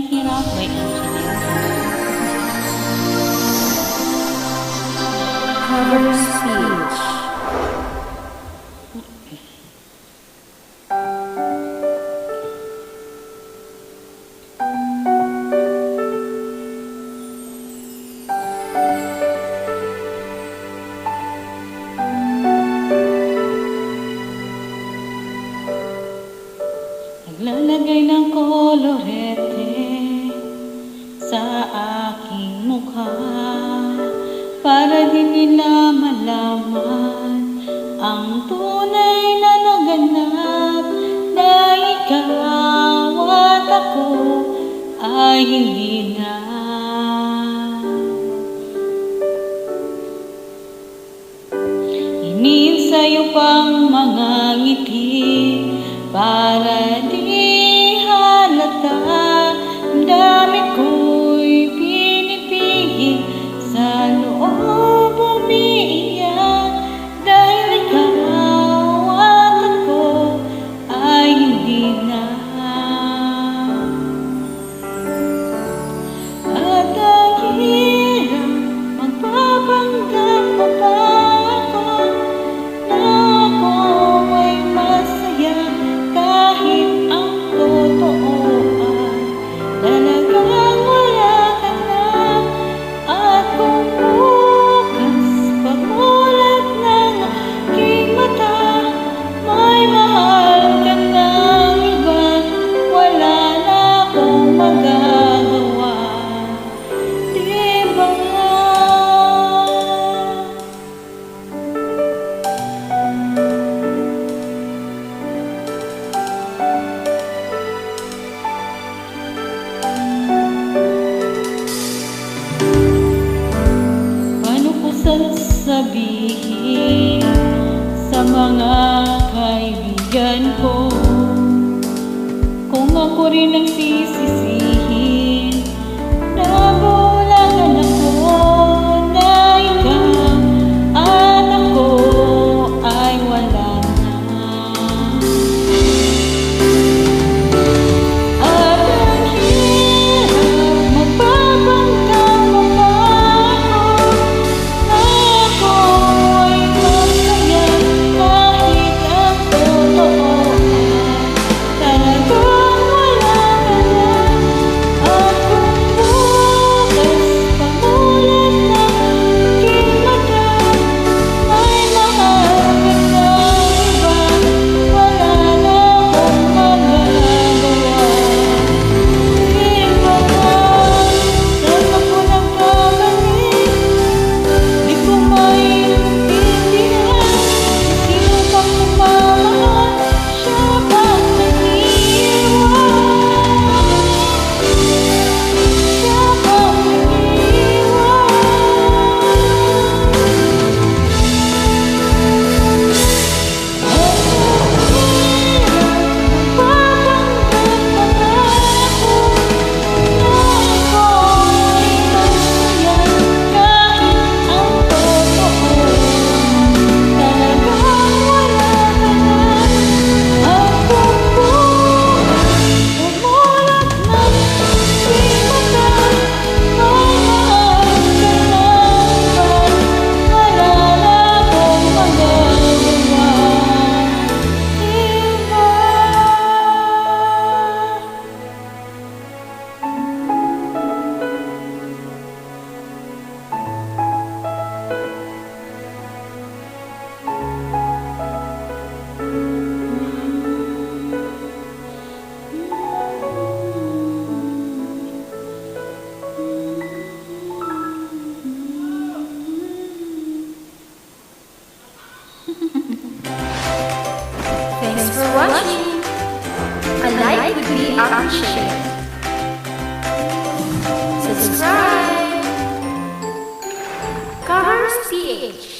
hirap by Angelina. Cover speech. Naglalagay ng kolorete sa aking mukha para di nila malaman ang tunay na naganap, na ikaw at ako ay hindi na. Iniin sa'yo pang mga ngiti para di halata, ang dami ko'y pinipigil sa loob umiiyak, dahil ikaw at ako ay hindi na. At ang hirap magpapanggap pa ba ako na ako ay masaya, kahit ang totoo ay talagang wala ka na. At kung bukas pagmulat ng aking mata, may mahal ka ng iba, wala na akong magagawa, di ba? Paano ko sasabihin sa mga kaibigan ko kung ako rin ang sisisihin? Nabulangan ako na ikaw at ako ay wala na. At ang hirap magpapanggap pa ba ako na ako ay masaya, kahit ang totoo ay talagang wala ka na. At kung bukas pagmulat ng aking mata, may mahal ka ng iba, wala na akong magagawa, di ba? Saan ako nagkamali? Di ko maintindihan. Sino bang nagmamahal? Siya bang nag-iwan? Siya bang nag-iwan? Thanks for watching. A like would be appreciated. Subscribe. Cover PH.